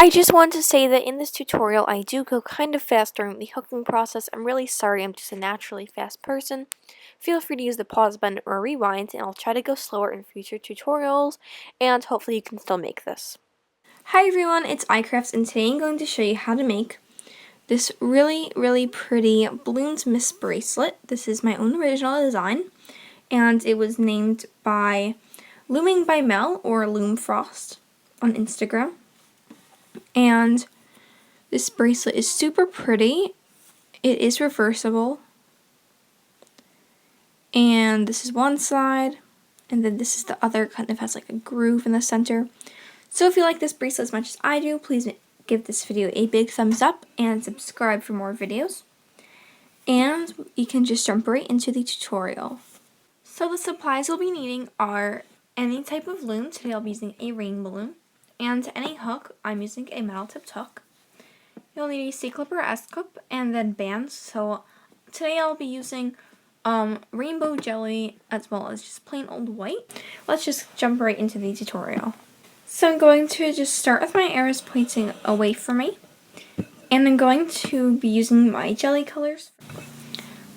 I just wanted to say that in this tutorial I do go kind of fast during the hooking process. I'm really sorry, I'm just a naturally fast person. Feel free to use the pause button or rewind, and I'll try to go slower in future tutorials, and hopefully you can still make this. Hi everyone, it's iCrafts, and today I'm going to show you how to make this really pretty Balloons Miss bracelet. This is my own original design, and it was named by Looming by Mel, or Loom Frost, on Instagram. And this bracelet is super pretty. It is reversible. And this is one side, and then this is the other, kind of has like a groove in the center. So if you like this bracelet as much as I do, please give this video a big thumbs up and subscribe for more videos. And you can just jump right into the tutorial. So the supplies you'll be needing are any type of loom. Today I'll be using a ring balloon. And any hook, I'm using a metal tipped hook. You'll need a C-clip or S-clip, and then bands. So today I'll be using rainbow jelly as well as just plain old white. Let's just jump right into the tutorial. So I'm going to just start with my arrows pointing away from me, and I'm going to be using my jelly colors.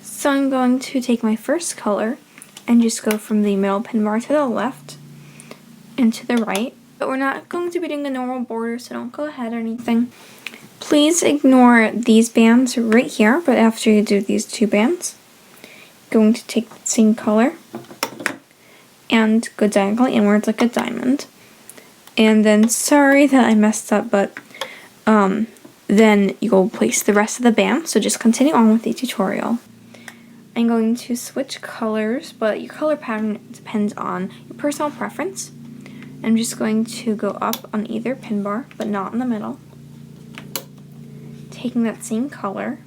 So I'm going to take my first color and just go from the middle pin bar to the left and to the right. But we're not going to be doing a normal border, so don't go ahead or anything. Please ignore these bands right here, but after you do these two bands, you're going to take the same color and go diagonally inwards like a diamond. And then, sorry that I messed up, but then you'll place the rest of the band, so just continue on with the tutorial. I'm going to switch colors, but your color pattern depends on your personal preference. I'm just going to go up on either pin bar, but not in the middle. Taking that same color,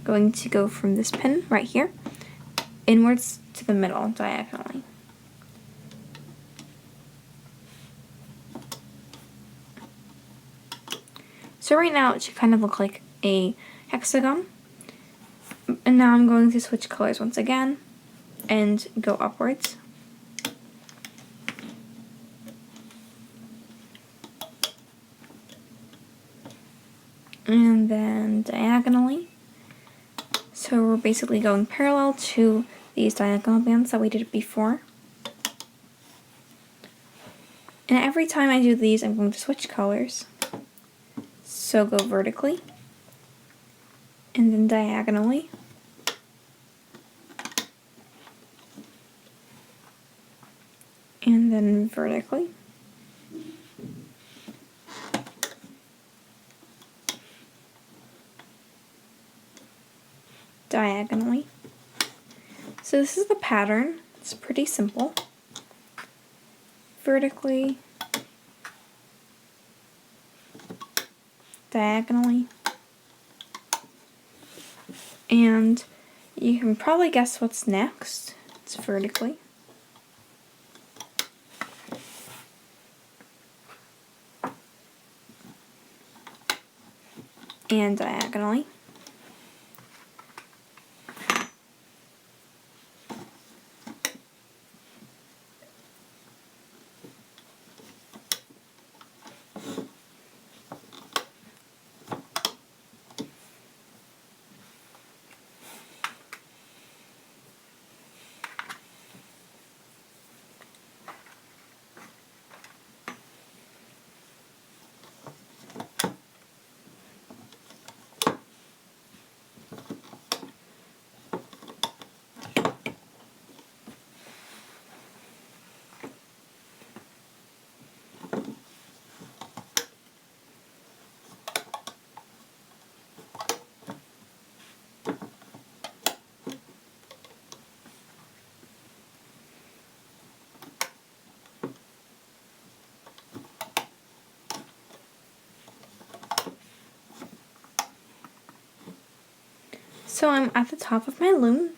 going to go from this pin right here, inwards to the middle, diagonally. So right now it should kind of look like a hexagon. And now I'm going to switch colors once again and go upwards. And then diagonally. So we're basically going parallel to these diagonal bands that we did before. And every time I do these, I'm going to switch colors. So go vertically, and then diagonally, and then vertically. Diagonally. So this is the pattern. It's pretty simple. Vertically, diagonally, and you can probably guess what's next. It's vertically, and diagonally. So I'm at the top of my loom,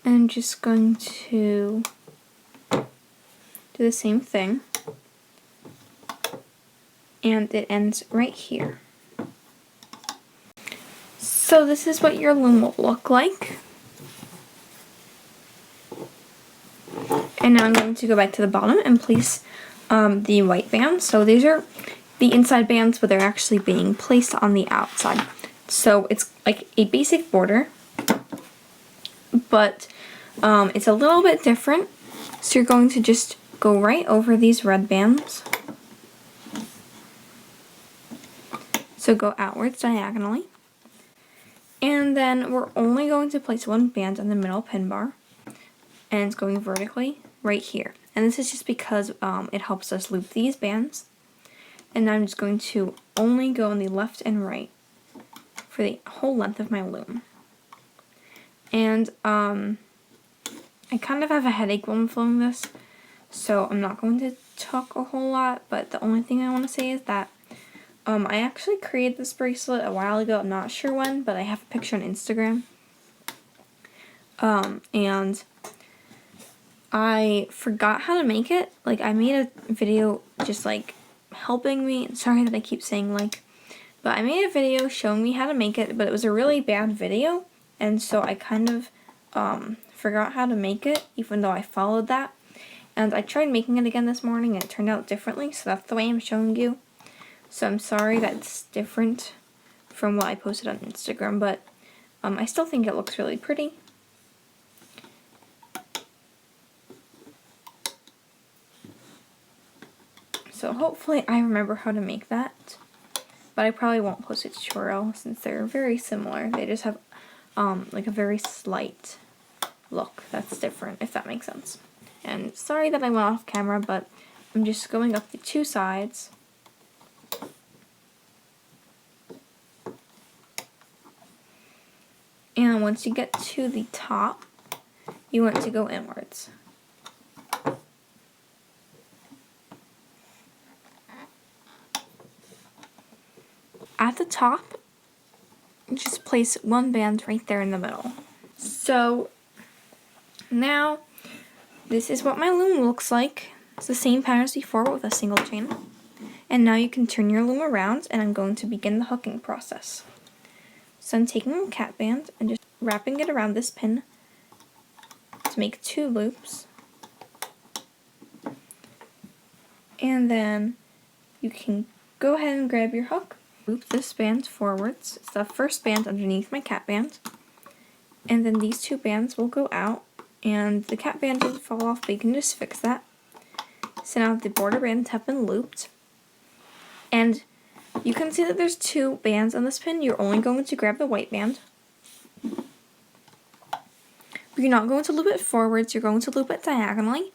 and I'm just going to do the same thing, and it ends right here. So this is what your loom will look like. And now I'm going to go back to the bottom and place the white bands. So these are the inside bands, but they're actually being placed on the outside. So it's like a basic border, but it's a little bit different. So you're going to just go right over these red bands. So go outwards diagonally. And then we're only going to place one band on the middle pin bar. And it's going vertically right here. And this is just because it helps us loop these bands. And I'm just going to only go on the left and right for the whole length of my loom. And I kind of have a headache when I'm filming this, so I'm not going to talk a whole lot, but the only thing I want to say is that I actually created this bracelet a while ago. I'm not sure when, but I have a picture on Instagram. And I forgot how to make it. Like, I made a video just like helping me. Sorry that I keep saying like, but I made a video showing me how to make it, but it was a really bad video, and so I kind of forgot how to make it, even though I followed that. And I tried making it again this morning, and it turned out differently, so that's the way I'm showing you. So I'm sorry that it's different from what I posted on Instagram, but I still think it looks really pretty. So hopefully I remember how to make that, but I probably won't post a tutorial since they're very similar. They just have like a very slight look that's different, if that makes sense. And sorry that I went off camera, but I'm just going up the two sides. And once you get to the top, you want to go inwards. At the top, just place one band right there in the middle. So now this is what my loom looks like. It's the same pattern as before, but with a single chain. And now you can turn your loom around, and I'm going to begin the hooking process. So I'm taking a cat band and just wrapping it around this pin to make 2 loops. And then you can go ahead and grab your hook. Loop this band forwards. It's the first band underneath my cat band. And then these 2 bands will go out, and the cat band didn't fall off, but you can just fix that. So now the border bands have been looped. And you can see that there's 2 bands on this pin. You're only going to grab the white band. You're not going to loop it forwards, you're going to loop it diagonally.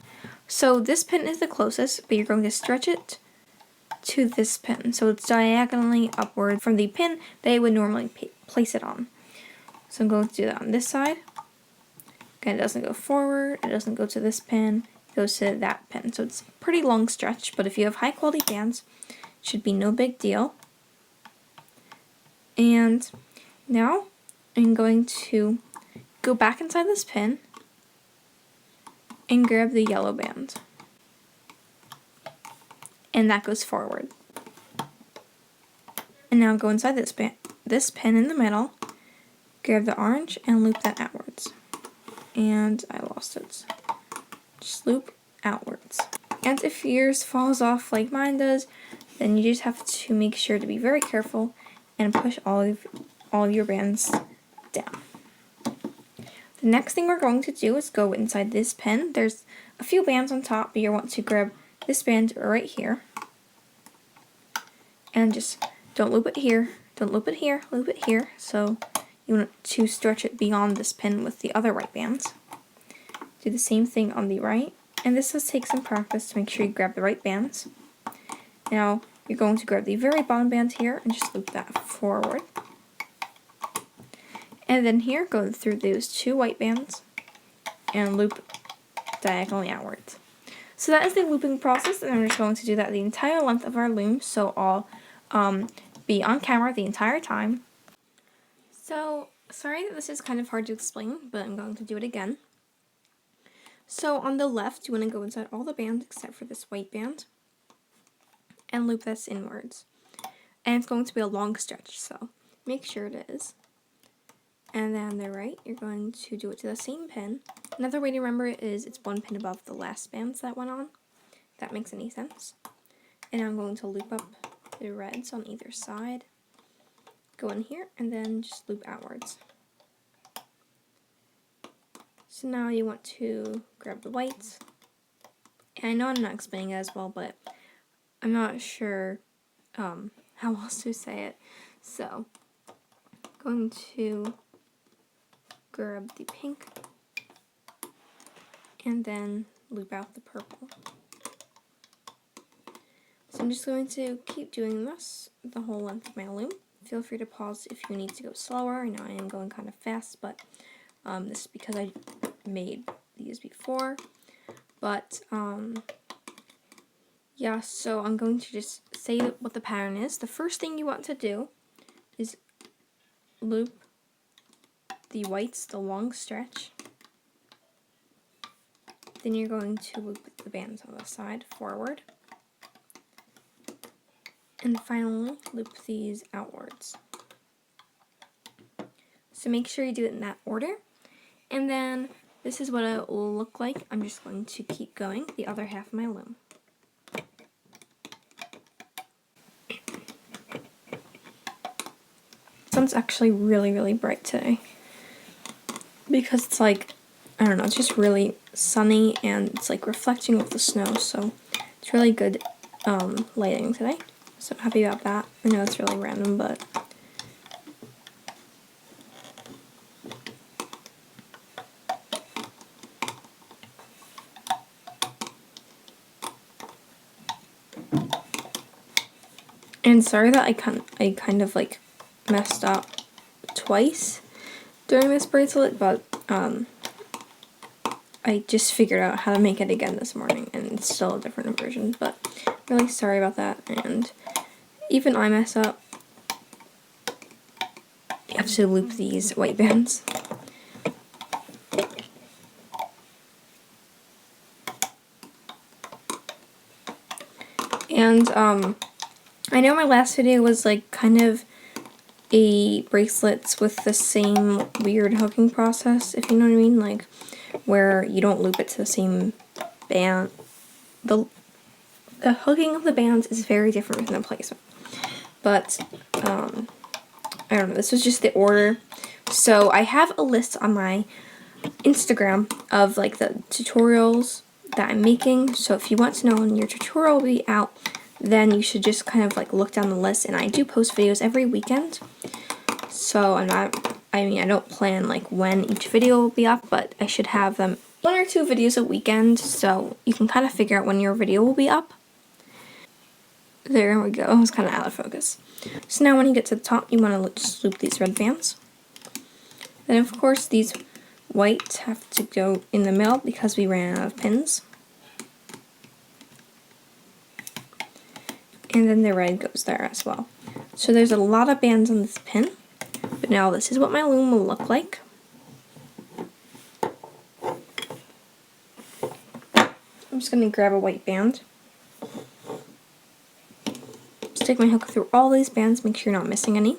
So this pin is the closest, but you're going to stretch it to this pin. So it's diagonally upward from the pin they would normally place it on. So I'm going to do that on this side. Again, it doesn't go forward, it doesn't go to this pin, it goes to that pin. So it's a pretty long stretch, but if you have high quality bands, it should be no big deal. And now I'm going to go back inside this pin and grab the yellow band. And that goes forward. And now go inside this pin in the middle, grab the orange and loop that outwards. And I lost it. Just loop outwards. And if yours falls off like mine does, then you just have to make sure to be very careful and push all of your bands down. The next thing we're going to do is go inside this pin. There's a few bands on top, but you want to grab this band right here. And just don't loop it here, don't loop it here, loop it here. So you want to stretch it beyond this pin with the other white bands. Do the same thing on the right. And this does take some practice to make sure you grab the right bands. Now you're going to grab the very bottom band here and just loop that forward. And then here, go through those 2 white bands and loop diagonally outwards. So that is the looping process, and I'm just going to do that the entire length of our loom, so I'll be on camera the entire time. So, sorry that this is kind of hard to explain, but I'm going to do it again. So on the left, you want to go inside all the bands except for this white band and loop this inwards. And it's going to be a long stretch, so make sure it is. And then on the right, you're going to do it to the same pin. Another way to remember it is it's 1 pin above the last bands that went on. that makes any sense. And I'm going to loop up the reds on either side. Go in here and then just loop outwards. So now you want to grab the whites. And I know I'm not explaining it as well, but I'm not sure how else to say it. So, going to grab the pink and then loop out the purple. So I'm just going to keep doing this the whole length of my loom. Feel free to pause if you need to go slower. I know I am going kind of fast, but this is because I made these before. But yeah, so I'm going to just say what the pattern is. The first thing you want to do is loop the whites, the long stretch. Then you're going to loop the bands on the side forward. And finally, loop these outwards. So make sure you do it in that order. And then this is what it will look like. I'm just going to keep going the other half of my loom. The sun's actually really, really bright today. Because it's like, I don't know, it's just really sunny and it's like reflecting off the snow. So it's really good lighting today. So I'm happy about that. I know it's really random, but and sorry that I kind of like messed up twice during this bracelet, but I just figured out how to make it again this morning, and it's still a different version, but really sorry about that. And even I mess up. You have to loop these white bands. And I know my last video was like kind of a bracelets with the same weird hooking process, if you know what I mean, like where you don't loop it to the same band. The hooking of the bands is very different from the placement. But I don't know, this was just the order. So I have a list on my Instagram of like the tutorials that I'm making. So if you want to know when your tutorial will be out, then you should just kind of like look down the list. And I do post videos every weekend. So I don't plan like when each video will be up, but I should have them 1 or 2 videos a weekend, so you can kind of figure out when your video will be up. There we go, I was kind of out of focus. So now when you get to the top, you want to just loop these red bands. Then of course these white have to go in the middle because we ran out of pins. And then the red goes there as well. So there's a lot of bands on this pin, but now this is what my loom will look like. I'm just going to grab a white band. Stick my hook through all these bands, make sure you're not missing any.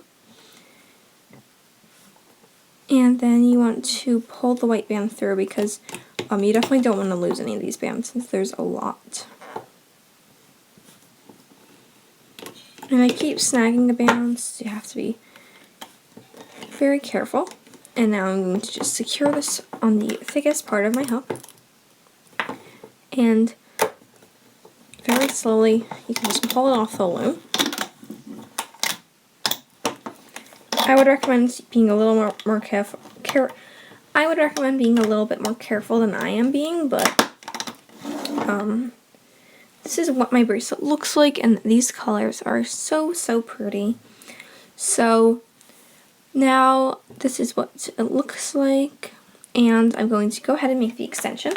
And then you want to pull the white band through because you definitely don't want to lose any of these bands since there's a lot. And I keep snagging the bands, so you have to be very careful. And now I'm going to just secure this on the thickest part of my hook. And very slowly, you can just pull it off the loom. I would recommend being a little more careful. I would recommend being a little bit more careful than I am being, but this is what my bracelet looks like, and these colors are so, so pretty. So now this is what it looks like, and I'm going to go ahead and make the extension.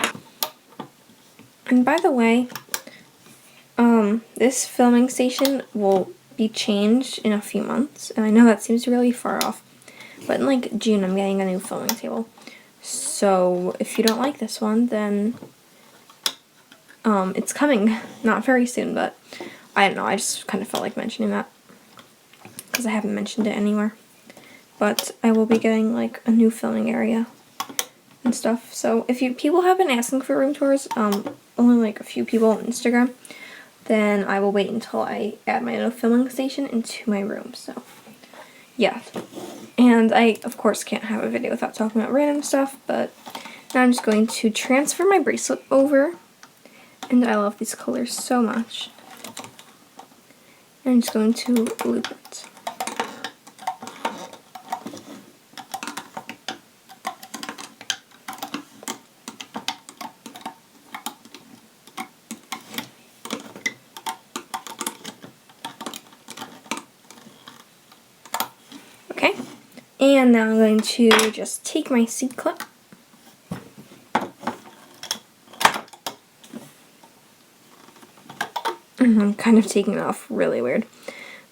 And by the way, this filming station will be changed in a few months, and I know that seems really far off, but in like June I'm getting a new filming table. So if you don't like this one, then it's coming, not very soon, but I don't know, I just kind of felt like mentioning that because I haven't mentioned it anywhere. But I will be getting like a new filming area and stuff. So if people have been asking for room tours, only like a few people on Instagram, then I will wait until I add my little filming station into my room. So yeah, and I of course can't have a video without talking about random stuff, but now I'm just going to transfer my bracelet over, and I love these colors so much. I'm just going to loop it. Okay, and now I'm going to just take my seed clip I'm kind of taking it off really weird,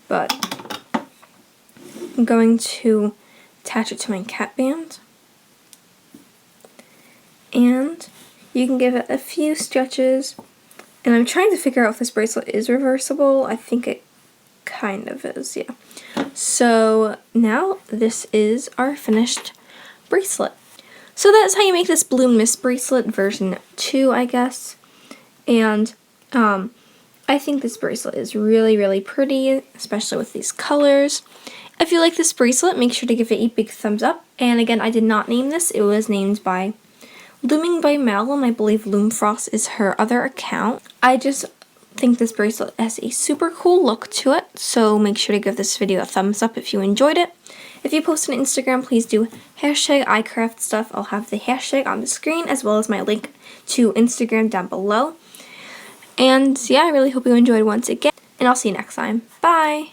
but I'm going to attach it to my cat band, and you can give it a few stretches, and I'm trying to figure out if this bracelet is reversible. I think it kind of is, yeah. So now this is our finished bracelet. So that's how you make this Bloom Mist bracelet version 2, I guess. And I think this bracelet is really, really pretty, especially with these colors. If you like this bracelet, make sure to give it a big thumbs up. And again, I did not name this. It was named by Looming by Malum. I believe Loom Frost is her other account. I just think this bracelet has a super cool look to it, so make sure to give this video a thumbs up if you enjoyed it. If you post on Instagram, please do hashtag iCraftStuff. I'll have the hashtag on the screen as well as my link to Instagram down below. And yeah, I really hope you enjoyed once again, and I'll see you next time. Bye!